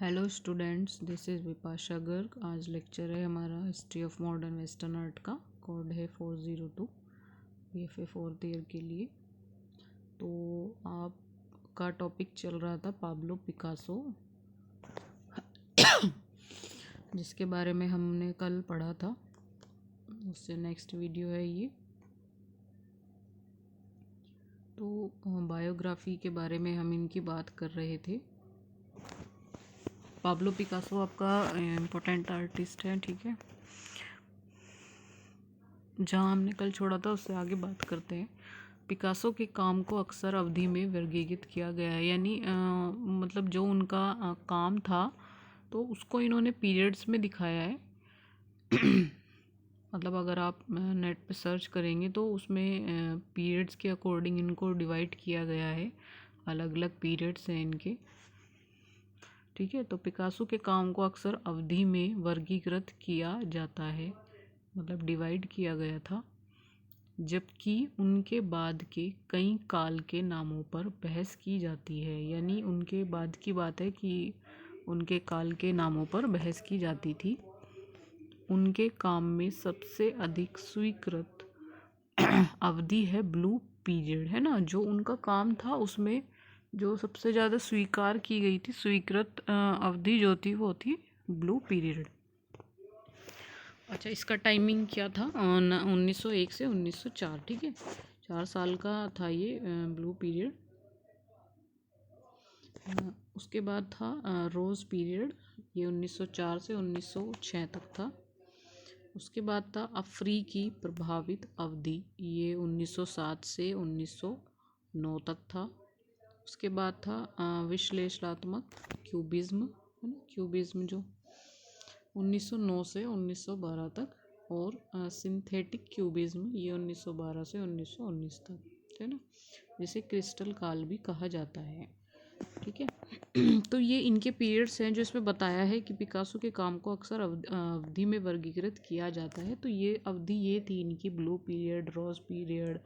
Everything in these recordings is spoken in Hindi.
Hello students, this is Vipasha Garg. आज लेक्चर है हमारा history of modern western art का। कोड है 402 BFA फोर्थ ईयर के लिए। तो आपका टॉपिक चल रहा था पाब्लो पिकासो, जिसके बारे में हमने कल पढ़ा था। उससे नेक्स्ट वीडियो है ये। तो बायोग्राफी के बारे में हम इनकी बात कर रहे थे। पाब्लो पिकासो आपका इम्पोर्टेंट आर्टिस्ट है, ठीक है। जहाँ हमने कल छोड़ा था उससे आगे बात करते हैं। पिकासो के काम को अक्सर अवधि में वर्गीकृत किया गया है, यानी मतलब जो उनका काम था तो उसको इन्होंने पीरियड्स में दिखाया है। मतलब अगर आप नेट पे सर्च करेंगे तो उसमें पीरियड्स के अकॉर्डिंग इनको डिवाइड किया गया है। अलग अलग पीरियड्स हैं इनके, ठीक है। तो पिकासो के काम को अक्सर अवधि में वर्गीकृत किया जाता है, मतलब डिवाइड किया गया था, जबकि उनके बाद के कई काल के नामों पर बहस की जाती है। यानी उनके बाद की बात है कि उनके काल के नामों पर बहस की जाती थी। उनके काम में सबसे अधिक स्वीकृत अवधि है ब्लू पीरियड, है ना। जो उनका काम था उसमें जो सबसे ज़्यादा स्वीकार की गई थी, स्वीकृत अवधि जो थी वो थी ब्लू पीरियड। अच्छा, इसका टाइमिंग क्या था? 1901 से 1904, ठीक है। 4 साल का था ये ब्लू पीरियड। उसके बाद था रोज़ पीरियड, ये 1904 से 1906 तक था। उसके बाद था अफ्रीकी प्रभावित अवधि, ये 1907 से 1909 तक था। उसके बाद था विश्लेषणात्मक क्यूबिज्म, है ना, क्यूबिज्म जो 1909 से 1912 तक। और सिंथेटिक क्यूबिज्म ये 1912 से 1919 तक, है ना, जिसे क्रिस्टल काल भी कहा जाता है, ठीक है। तो ये इनके पीरियड्स हैं जो इसमें बताया है कि पिकासो के काम को अक्सर अवधि में वर्गीकृत किया जाता है। तो ये अवधि ये थी इनकी: ब्लू पीरियड, रोज पीरियड,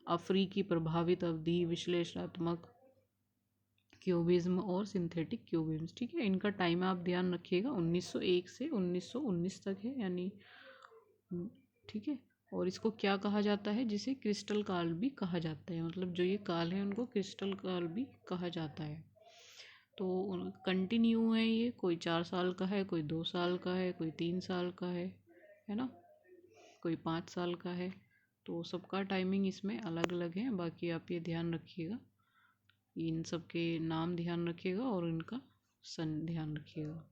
अफ्रीकी प्रभावित अवधि, विश्लेषणात्मक क्यूबिज्म और सिंथेटिक क्यूबिज्म, ठीक है। इनका टाइम आप ध्यान रखिएगा, 1901 से 1919 तक है, यानी ठीक है। और इसको क्या कहा जाता है? जिसे क्रिस्टल काल भी कहा जाता है। मतलब जो ये काल है उनको क्रिस्टल काल भी कहा जाता है। तो कंटिन्यू है ये, कोई 4 साल का है, कोई 2 साल का है, कोई 3 साल का है ना, कोई 5 साल का है। तो सबका टाइमिंग इसमें अलग अलग है। बाकी आप ये ध्यान रखिएगा, इन सब के नाम ध्यान रखिएगा और इनका सन ध्यान रखिएगा।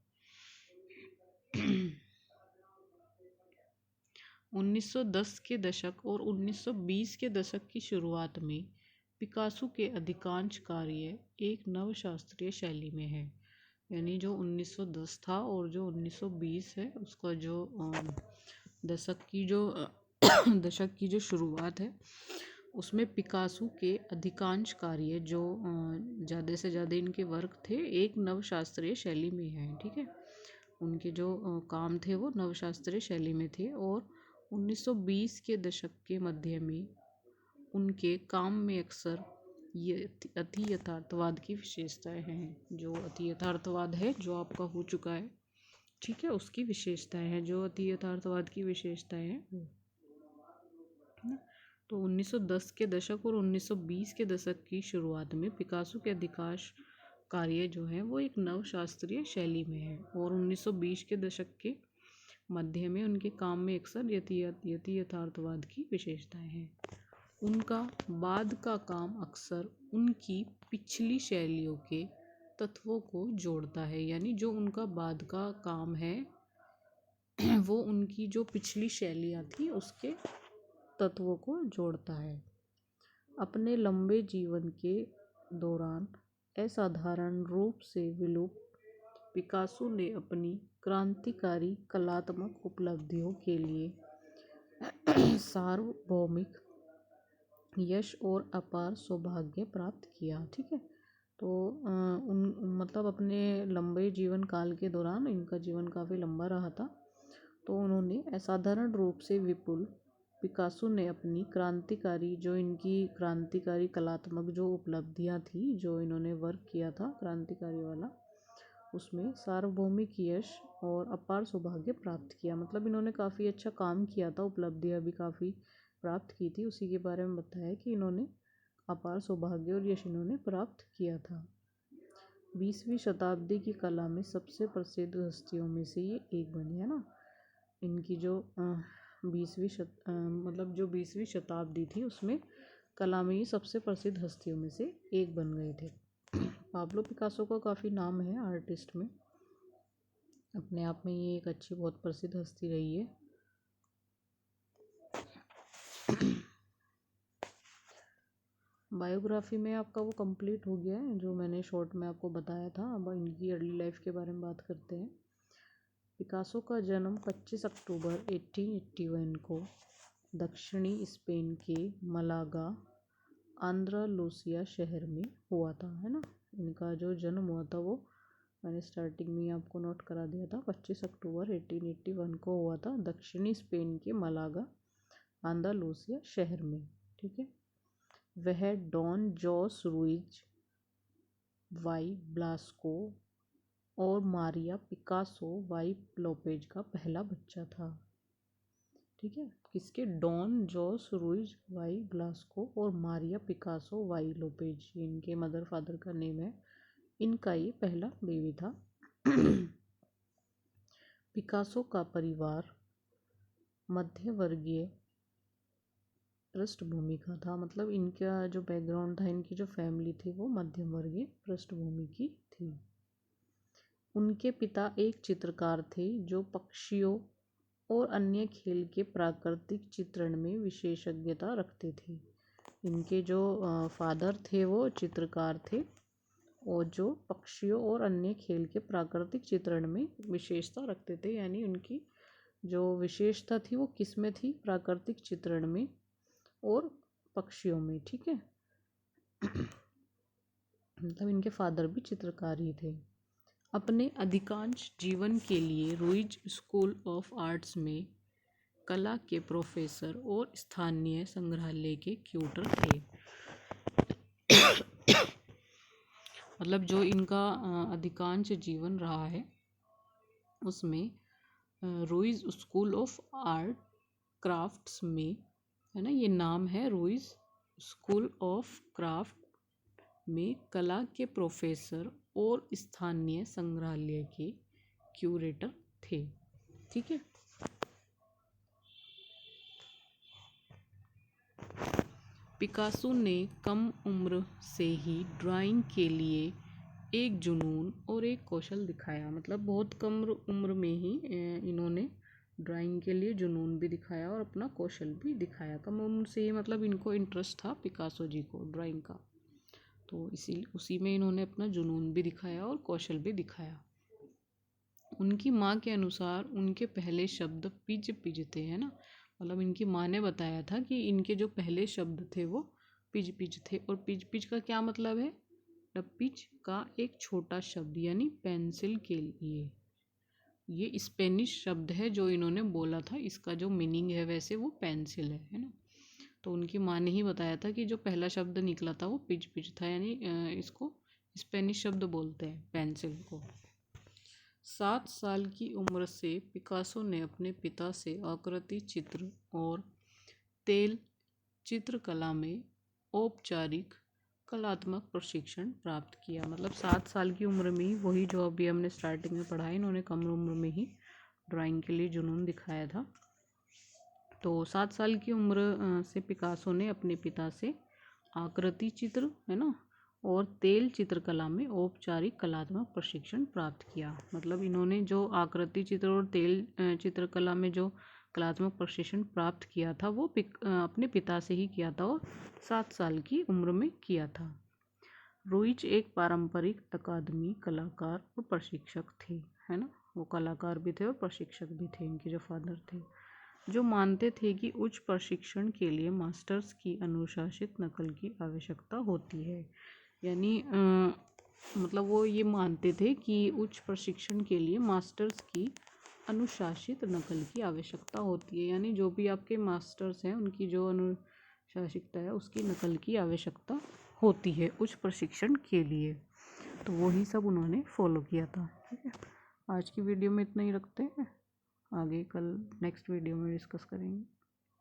1910 के दशक और 1920 के दशक की शुरुआत में पिकासो के अधिकांश कार्य एक नवशास्त्रीय शैली में है। यानी जो 1910 था और जो 1920 है उसका जो दशक की जो शुरुआत है उसमें पिकासो के अधिकांश कार्य जो ज़्यादा से ज़्यादा इनके वर्क थे एक नवशास्त्रीय शैली में है, ठीक है। उनके जो काम थे वो नवशास्त्रीय शैली में थे। और 1920 के दशक के मध्य में उनके काम में अक्सर ये अति यथार्थवाद की विशेषताएं हैं। जो अति यथार्थवाद है जो आपका हो चुका है, ठीक है, उसकी विशेषताएं हैं, जो अति यथार्थवाद की विशेषताएं हैं वो, है ना। तो 1910 के दशक और 1920 के दशक की शुरुआत में पिकासो के अधिकांश कार्य जो है वो एक नवशास्त्रीय शैली में है। और 1920 के दशक के मध्य में उनके काम में अक्सर यथि यथार्थवाद की विशेषताएं हैं। उनका बाद का काम अक्सर उनकी पिछली शैलियों के तत्वों को जोड़ता है। यानी जो उनका बाद का काम है वो उनकी जो पिछली शैलियाँ थी उसके तत्वों को जोड़ता है। अपने लंबे जीवन के दौरान असाधारण रूप से विलुप्त पिकासो ने अपनी क्रांतिकारी कलात्मक उपलब्धियों के लिए सार्वभौमिक यश और अपार सौभाग्य प्राप्त किया, ठीक है। तो मतलब अपने लंबे जीवन काल के दौरान, इनका जीवन काफ़ी लंबा रहा था, तो उन्होंने असाधारण रूप से विपुल पिकासो ने अपनी इनकी क्रांतिकारी कलात्मक जो उपलब्धियां थी, जो इन्होंने वर्क किया था क्रांतिकारी वाला, उसमें सार्वभौमिक यश और अपार सौभाग्य प्राप्त किया। मतलब इन्होंने काफ़ी अच्छा काम किया था, उपलब्धियाँ भी काफ़ी प्राप्त की थी। उसी के बारे में बताया कि इन्होंने अपार सौभाग्य और यश इन्होंने प्राप्त किया था। 20वीं शताब्दी की कला में सबसे प्रसिद्ध हस्तियों में से ये एक बनी है ना। इनकी जो 20वीं शताब्दी थी उसमें कला में ये सबसे प्रसिद्ध हस्तियों में से एक बन गए थे। पाब्लो पिकासो का काफ़ी नाम है आर्टिस्ट में, अपने आप में ये एक अच्छी बहुत प्रसिद्ध हस्ती रही है। बायोग्राफी में आपका वो कंप्लीट हो गया है जो मैंने शॉर्ट में आपको बताया था। अब इनकी अर्ली लाइफ के बारे में बात करते हैं। पिकासो का जन्म 25 अक्टूबर 1881 को दक्षिणी स्पेन के मलागा आंद्रालूसिया शहर में हुआ था, है ना। इनका जो जन्म हुआ था वो मैंने स्टार्टिंग में आपको नोट करा दिया था, 25 अक्टूबर 1881 को हुआ था दक्षिणी स्पेन के मलागा आंदालूसिया शहर में, ठीक है। वह डॉन जोस रुइज वाई ब्लास्को और मारिया पिकासो वाई लोपेज का पहला बच्चा था, ठीक है। किसके? डॉन जोस रुइज वाई ब्लास्को और मारिया पिकासो वाई लोपेज, इनके मदर फादर का नेम है। इनका ये पहला बेबी था। पिकासो का परिवार मध्यवर्गीय पृष्ठभूमि का था। मतलब इनका जो बैकग्राउंड था, इनकी जो फैमिली थी वो मध्यम वर्गीय पृष्ठभूमि की थी। उनके पिता एक चित्रकार थे जो पक्षियों और अन्य खेल के प्राकृतिक चित्रण में विशेषज्ञता रखते थे। इनके जो फादर थे वो चित्रकार थे और जो पक्षियों और अन्य खेल के प्राकृतिक चित्रण में विशेषता रखते थे। यानी उनकी जो विशेषता थी वो किस में थी? प्राकृतिक चित्रण में और पक्षियों में, ठीक है। मतलब इनके फादर भी चित्रकार ही थे। अपने अधिकांश जीवन के लिए रुइज स्कूल ऑफ आर्ट्स में कला के प्रोफेसर और स्थानीय संग्रहालय के क्यूटर थे। मतलब जो इनका अधिकांश जीवन रहा है उसमें Ruiz school of art crafts में, है ना, ये नाम है रुइज स्कूल ऑफ क्राफ्ट में कला के प्रोफेसर और स्थानीय संग्रहालय के क्यूरेटर थे, ठीक है। पिकासो ने कम उम्र से ही ड्राइंग के लिए एक जुनून और एक कौशल दिखाया। मतलब बहुत कम उम्र में ही इन्होंने ड्राइंग के लिए जुनून भी दिखाया और अपना कौशल भी दिखाया। कम उम्र से ही मतलब इनको इंटरेस्ट था पिकासो जी को ड्राइंग का, तो उसी में इन्होंने अपना जुनून भी दिखाया और कौशल भी दिखाया। उनकी माँ के अनुसार उनके पहले शब्द पिज पिज थे, है ना। मतलब इनकी माँ ने बताया था कि इनके जो पहले शब्द थे वो पिज पिज थे। और पिज पिज का क्या मतलब है? पिज का एक छोटा शब्द यानी पेंसिल के लिए। ये स्पेनिश शब्द है जो इन्होंने बोला था, इसका जो मीनिंग है वैसे वो पेंसिल है ना। तो उनकी माँ ने ही बताया था कि जो पहला शब्द निकला था वो पिज पिज था, यानी इसको स्पेनिश शब्द बोलते हैं पेंसिल को। 7 साल की उम्र से पिकासो ने अपने पिता से आकृति चित्र और तेल चित्रकला में औपचारिक कलात्मक प्रशिक्षण प्राप्त किया। मतलब 7 साल की उम्र में ही, वही जो अभी हमने स्टार्टिंग में पढ़ा है, इन्होंने कम उम्र में ही ड्राइंग के लिए जुनून दिखाया था। तो 7 साल की उम्र से पिकासो ने अपने पिता से आकृति चित्र, है ना, और तेल चित्रकला में औपचारिक कलात्मक प्रशिक्षण प्राप्त किया। मतलब इन्होंने जो आकृति चित्र और तेल चित्रकला में जो कलात्मक प्रशिक्षण प्राप्त किया था वो अपने पिता से ही किया था और 7 साल की उम्र में किया था। रुइज एक पारंपरिक अकादमी कलाकार और प्रशिक्षक थे, है ना। वो कलाकार भी थे और प्रशिक्षक भी थे, इनके जो फादर थे, जो मानते थे कि उच्च प्रशिक्षण के लिए मास्टर्स की अनुशासित नकल की आवश्यकता होती है। यानी मतलब वो ये मानते थे कि उच्च प्रशिक्षण के लिए मास्टर्स की अनुशासित नकल की आवश्यकता होती है। यानी जो भी आपके मास्टर्स हैं उनकी जो अनुशासिकता है उसकी नकल की आवश्यकता होती है उच्च प्रशिक्षण के लिए। तो वही सब उन्होंने फॉलो किया था। ठीक है, आज की वीडियो में इतना ही रखते हैं, आगे कल नेक्स्ट वीडियो में डिस्कस करेंगे।